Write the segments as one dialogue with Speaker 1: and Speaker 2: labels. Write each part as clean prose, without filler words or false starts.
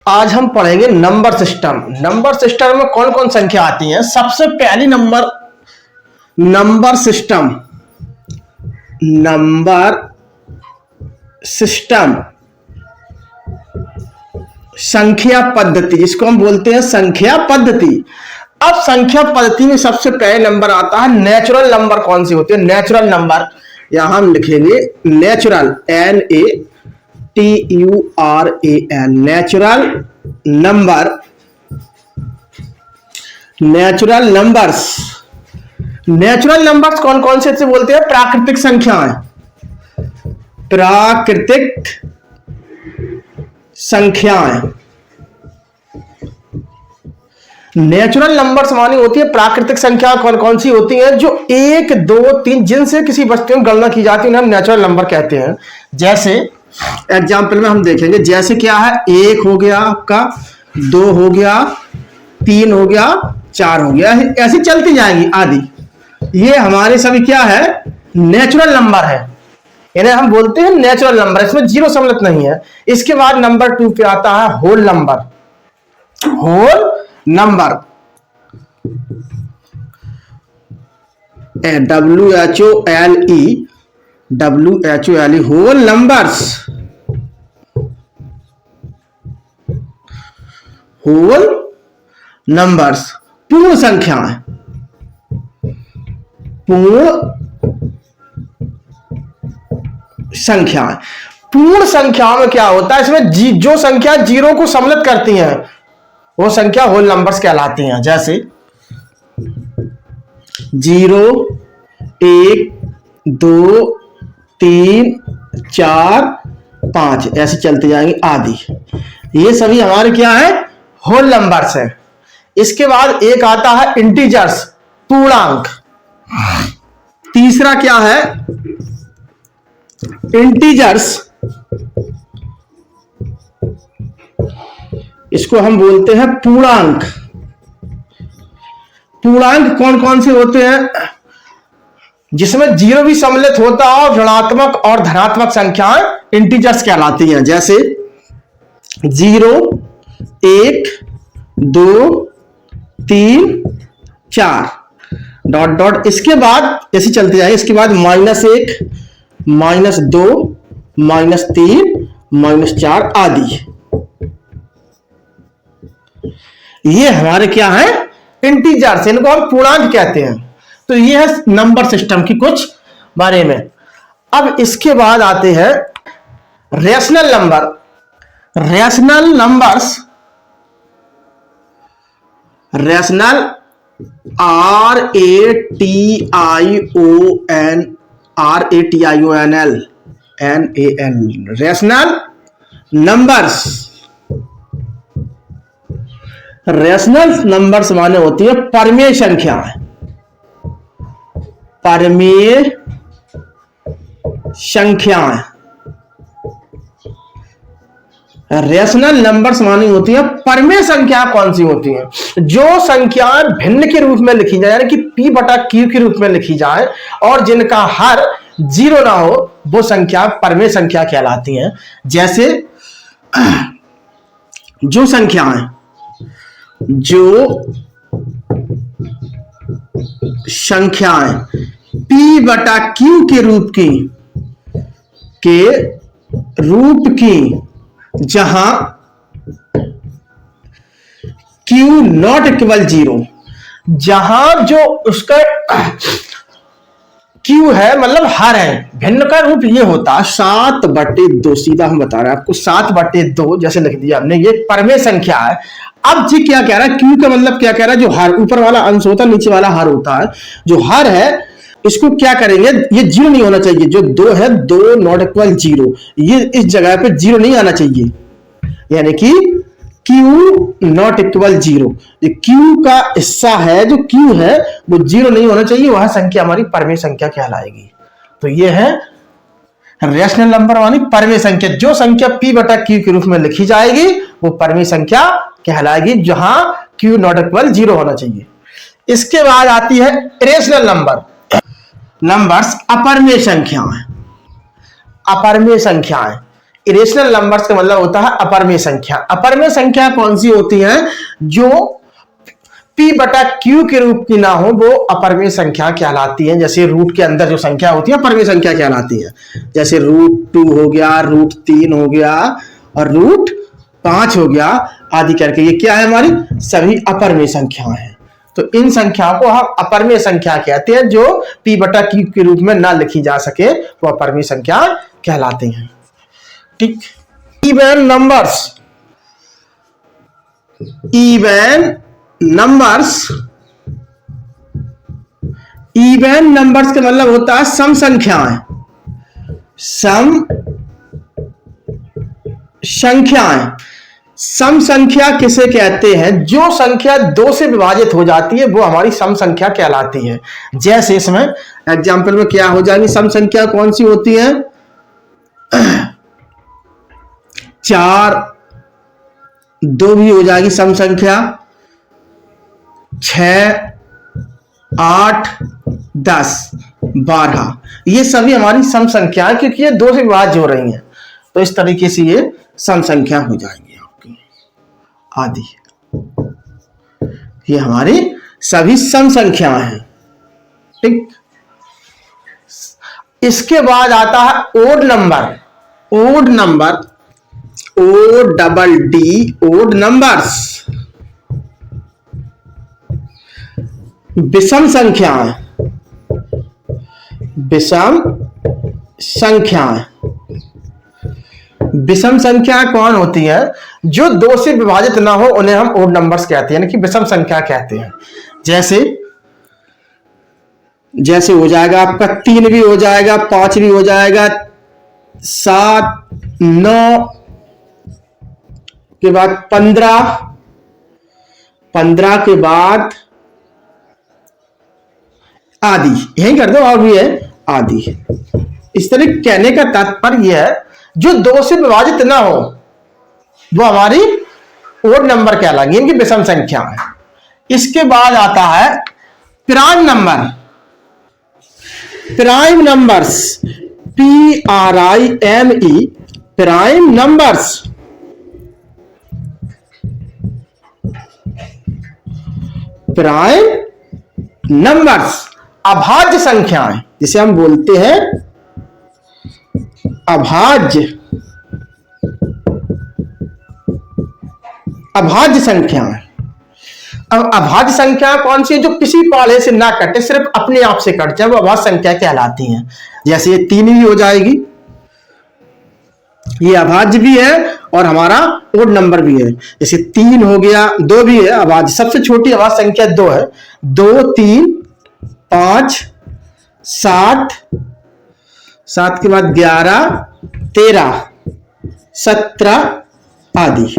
Speaker 1: आज हम पढ़ेंगे नंबर सिस्टम। नंबर सिस्टम में कौन कौन संख्या आती हैं। सबसे पहली नंबर सिस्टम संख्या पद्धति, जिसको हम बोलते हैं संख्या पद्धति। अब संख्या पद्धति में सबसे पहले नंबर आता है नेचुरल नंबर। कौन सी होती है नेचुरल नंबर? यहां हम लिखेंगे natural, NATURAL, natural number. Natural numbers कौन कौन से बोलते हैं? प्राकृतिक संख्याएं। प्राकृतिक संख्याएं नेचुरल नंबर्स मानी होती है प्राकृतिक संख्या। कौन कौन सी होती हैं? जो 1, 2, 3 जिनसे किसी वस्तु में गणना की जाती है उन्हें हम नेचुरल नंबर कहते हैं। जैसे एग्जाम्पल में हम देखेंगे, जैसे क्या है, 1 हो गया आपका, 2 हो गया, 3 हो गया, 4 हो गया, ऐसी चलती जाएंगी आदि। ये हमारे सभी क्या है? नेचुरल नंबर है। इन्हें हम बोलते हैं नेचुरल नंबर। इसमें जीरो सम्मिलित नहीं है। इसके बाद नंबर 2 पे आता है whole number. Whole number WHOLE whole numbers. Whole numbers पूर्ण संख्याएं। पूर्ण संख्याओं में क्या होता है? इसमें जो संख्या जीरो को सम्मिलित करती हैं वो संख्या होल नंबर्स कहलाती हैं। जैसे 0, 1, 2, 3, 4, 5 ऐसे चलते जाएंगे आदि। ये सभी हमारे क्या है? होल नंबर्स है। इसके बाद एक आता है इंटीजर्स, पूर्णांक। तीसरा क्या है? इंटीजर्स, इसको हम बोलते हैं पूर्णांक। पूर्णांक कौन कौन से होते हैं? जिसमें जीरो भी सम्मिलित होता है और ऋणात्मक और धनात्मक संख्याएं इंटीजर्स कहलाती हैं। जैसे 0, 1, 2, 3, 4 डॉट डॉट। इसके बाद ऐसे चलते जाएंगे। इसके बाद -1, -2, -3, -4 आदि। ये हमारे क्या है? इंटीजर्स। इनको हम पूर्णांक कहते हैं। तो ये है नंबर सिस्टम की कुछ बारे में। अब इसके बाद आते हैं rational number. Rational numbers, rational RATIONL rational numbers. Rational numbers माने होती है परमेय संख्याएं। परमेय संख्याएं रेशनल नंबर्स मानी होती है परमेय संख्या। कौन सी होती हैं? जो संख्याएं भिन्न के रूप में लिखी जाए, यानी कि P/Q के रूप में लिखी जाए और जिनका हर जीरो ना हो, वो संख्या परमेय संख्या कहलाती हैं। जैसे जो संख्याएं P/Q के रूप की जहां Q नॉट इक्वल 0, जहां जो उसका Q है मतलब हर है, भिन्न का रूप ये होता है 7/2। सीधा हम बता रहे हैं आपको, 7/2 जैसे लिख दिया हमने, ये परमेय संख्या है। अब जी क्या कह रहा है? Q का मतलब क्या कह रहा है? जो हर ऊपर वाला अंश होता है, नीचे वाला हर होता है। जो हर है इसको क्या करेंगे? ये 0 नहीं होना चाहिए। जो 2 है, 2 नॉट इक्वल 0, ये इस जगह पे 0 नहीं आना चाहिए। यानी कि Q नॉट इक्वल 0, ये Q का हिस्सा है, जो Q है वो 0 नहीं होना चाहिए। वह संख्या हमारी परमेय संख्या कहलाएगी। तो ये है रेशनल नंबर मानी परमेय संख्या। जो संख्या P/Q के रूप में लिखी जाएगी वो परमेय संख्या कहलाएगी, जहां Q नॉट इक्वल 0 होना चाहिए। इसके बाद आती है इरेशनल नंबर्स, अपरमेय संख्याएं। अपरमेय संख्याएं इरेशनल नंबर्स का मतलब होता है अपरमेय संख्या। अपरमेय संख्या कौन सी होती है? जो p बटा q के रूप की ना हो वो अपरमेय संख्या कहलाती है। जैसे रूट के अंदर जो संख्या होती है अपरमेय संख्या कहलाती है। जैसे √2 हो गया, √3 हो गया और √5 हो गया आदि करके, ये क्या है? हमारी सभी अपरमेय संख्याएं हैं। तो इन संख्याओं को हम अपरमेय संख्या कहते हैं। जो p बटा q के रूप में ना लिखी जा सके वो अपरमेय संख्या कहलाते हैं। ठीक। Even numbers, even numbers, even numbers का मतलब होता है सम संख्याएं। सम संख्याएं, सम संख्या किसे कहते हैं? जो संख्या 2 से विभाजित हो जाती है वो हमारी सम संख्या कहलाती है। जैसे इसमें एग्जाम्पल में क्या हो जाएगी? सम संख्या कौन सी होती है? 4, 2 भी हो जाएगी सम संख्या, 6, 8, 10, 12, ये सभी हमारी सम संख्या है क्योंकि ये 2 से विभाज्य हो रही हैं। तो इस तरीके से ये सम संख्या हो जाएंगी आपकी आदि। ये हमारी सभी सम संख्याएं हैं। ठीक। इसके बाद आता है odd number. Odd number, ODD, odd numbers, विषम संख्याएं। विषम संख्याएं, विषम संख्या कौन होती है? जो 2 से विभाजित ना हो उन्हें हम ओड नंबर्स कहते हैं, यानी कि विषम संख्या कहते हैं। जैसे हो जाएगा आपका 3 भी हो जाएगा, 5 भी हो जाएगा, 7, 9 के बाद 15 के बाद आदि, यही कर दो, और भी है आदि। इस तरह कहने का तात्पर्य यह है जो 2 से विभाजित ना हो वो हमारी ओड नंबर कहलाएंगे, इनकी विषम संख्या है। इसके बाद आता है prime number. Prime numbers, PRIME, prime numbers, prime numbers अभाज्य संख्याएं, जिसे हम बोलते हैं अभाज्य संख्याएं। अब अभाज्य संख्या कौन सी है? जो किसी पाले से ना कटे, सिर्फ अपने आप से कट जाए, वो अभाज्य संख्या कहलाती हैं। जैसे ये 3 भी हो जाएगी, ये अभाज्य भी है और हमारा ओड नंबर भी है। जैसे 3 हो गया, 2 भी है अभाज्य, सबसे छोटी अभाज्य संख्या 2 है। 2, 3, 5, 7 के बाद 11, 13, 17 आदि,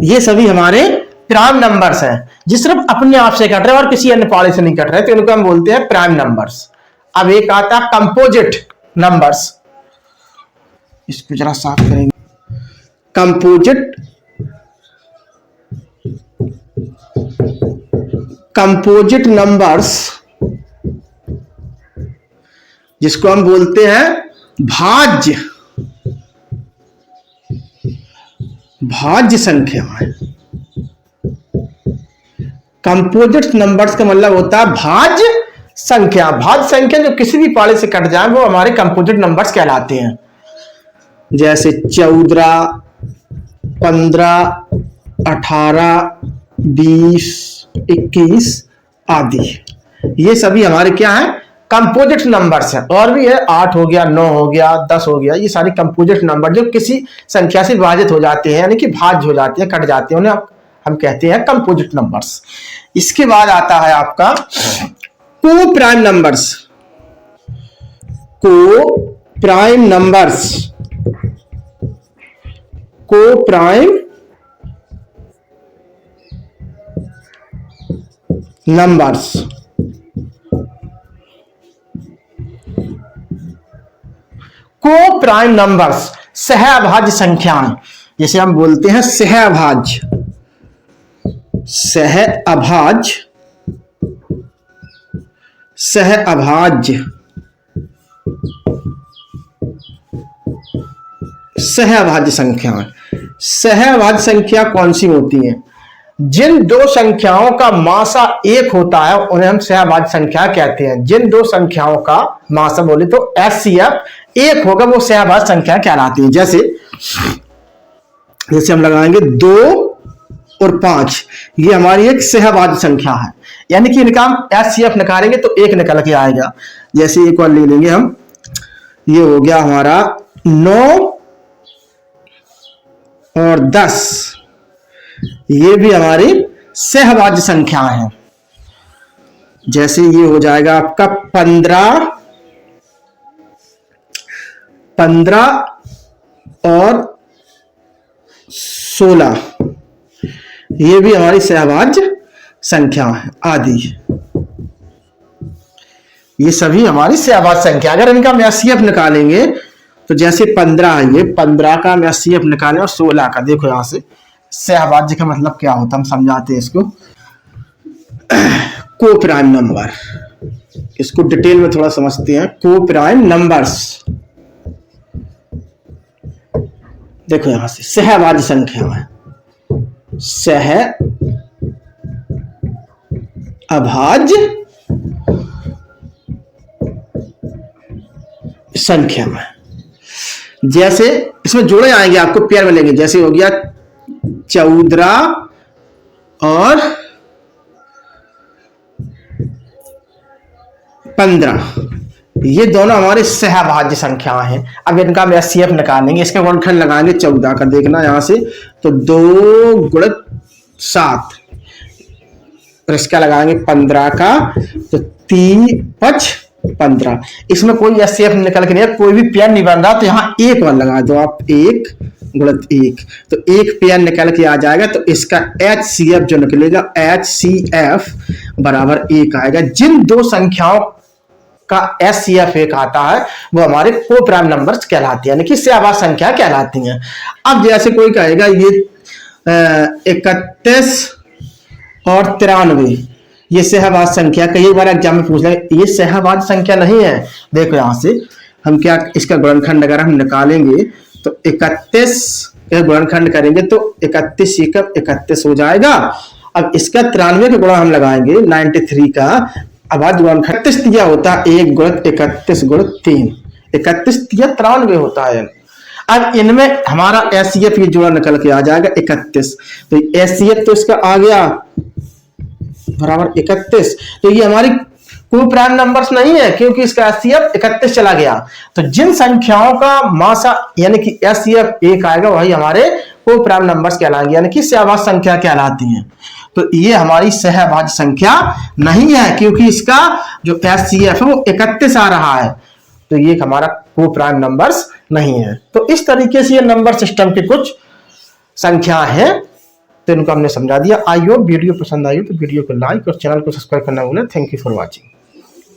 Speaker 1: ये सभी हमारे प्राइम नंबर्स हैं, जो सिर्फ अपने आप से कट रहे हैं और किसी अन्य पाले से नहीं कट रहे, तो इनको हम बोलते हैं प्राइम नंबर्स। अब एक आता है कंपोजिट नंबर्स, इसको जरा साफ करेंगे। कंपोजिट नंबर्स, जिसको हम बोलते हैं भाज्य संख्याएं। कंपोजिट नंबर्स का मतलब होता है भाज्य संख्या। भाज्य संख्या जो किसी भी पाले से कट जाए वो हमारे कंपोजिट नंबर्स कहलाते हैं। जैसे 14, 15, 18, 20, 21 आदि, ये सभी हमारे क्या है? कंपोजिट नंबर्स हैं। और भी है, 8 हो गया, 9 हो गया, 10 हो गया, ये सारे कंपोजिट नंबर जो किसी संख्या से विभाजित हो जाते हैं, यानी कि भाज्य हो जाते हैं, कट जाते हैं, उन्हें हम कहते हैं कंपोजिट नंबर्स। इसके बाद आता है आपका को प्राइम नंबर्स। को प्राइम नंबर्स, को प्राइम नंबर्स सहअभाज्य संख्याएं, जिसे हम बोलते हैं सहअभाज्य सहभाज्य संख्याएं। सहभाज्य संख्या कौन सी होती हैं? जिन दो संख्याओं का मासा एक होता है उन्हें हम सहभाज्य संख्या कहते हैं। जिन दो संख्याओं का मासा बोले तो HCF एक होगा वो सहभाज्य संख्या कहलाती है। जैसे हम लगाएंगे 2 और 5, ये हमारी एक सहभाज्य संख्या है, यानी कि इनका हम HCF निकालेंगे तो एक निकल के आएगा। जैसे एक और ले लेंगे हम, ये हो गया हमारा 9 और 10, ये भी हमारी सहभाज्य संख्या है। जैसे ये हो जाएगा आपका 15 और 16, ये भी हमारी सहभाज्य संख्या है आदि। ये सभी हमारी सहभाज्य संख्या। अगर इनका हम HCF निकालेंगे तो जैसे 15 है, ये 15 का हम HCF निकालें और 16 का, देखो यहां से सहभाज्य का मतलब क्या होता है हम समझाते हैं इसको। को प्राइम नंबर, इसको डिटेल में थोड़ा समझते हैं। को प्राइम नंबर्स, देखो यहां से सहभाज्य संख्या है, सहअभाज्य संख्या में। जैसे इसमें जोड़े आएंगे, आपको पेयर मिलेंगे। जैसे हो गया 14 और 15, ये दोनों हमारे सहभाज्य संख्या हैं। अब इनका हम HCF निकालेंगे, इसके गुणनखंड लगाएंगे 14 का। देखना यहां से तो 2 गुणित 7, और इसका लगाएंगे 15 का तो 3 5 15। इसमें कोई HCF निकल के नहीं है, कोई भी पेयर नहीं बन रहा, तो यहाँ एक बार लगा दो आप, 1 गुणित 1, तो एक पेयर निकल के आ जाएगा। तो इसका HCF जो निकलेगा, HCF बराबर 1 आएगा। जिन दो संख्याओं का HCF 1 आता है वो हमारे को प्राइम नंबर्स कहलाती है, यानी कि सहभाज्य संख्या कहलाती हैं। अब जैसे कोई कहेगा ये 31 और 93, ये सहभाज्य संख्या, कई बार एग्जाम में पूछ लेंगे ये सहभाज्य संख्या नहीं है। देखो यहां से हम क्या, इसका गुणनखंड अगर हम निकालेंगे तो 31 का गुणनखंड करेंगे तो 31 का 31 हो जाएगा। अब इसका 93 का गुणा हम लगाएंगे 93 का, अब आज गुणनखंड 31 दिया होता है 1 गुणित 31 गुणित 3, 31 दिया 93 होता है। अब इनमें हमारा HCF ये जोड़ा निकल के आ जाएगा 31, तो HCF तो इसका आ गया बराबर 31, तो ये हमारी को प्राइम नंबर्स नहीं है क्योंकि इसका HCF 31 चला गया। तो जिन संख्याओं का मासा यानी कि HCF 1 आएगा वही हमारे को प्राइम नंबर्स कहलाएंगे, यानी कि सहभाज्य संख्या कहलाती हैं। तो ये हमारी सहभाज्य संख्या नहीं है क्योंकि इसका जो HCF है वो 31 आ रहा है, तो ये हमारा को प्राइम नंबर्स नहीं है। तो इस तरीके से ये नंबर सिस्टम के कुछ संख्या है, तो इनको हमने समझा दिया। आई होप वीडियो पसंद आई हो तो वीडियो को लाइक और चैनल को सब्सक्राइब करना भूलें। Thank you for watching.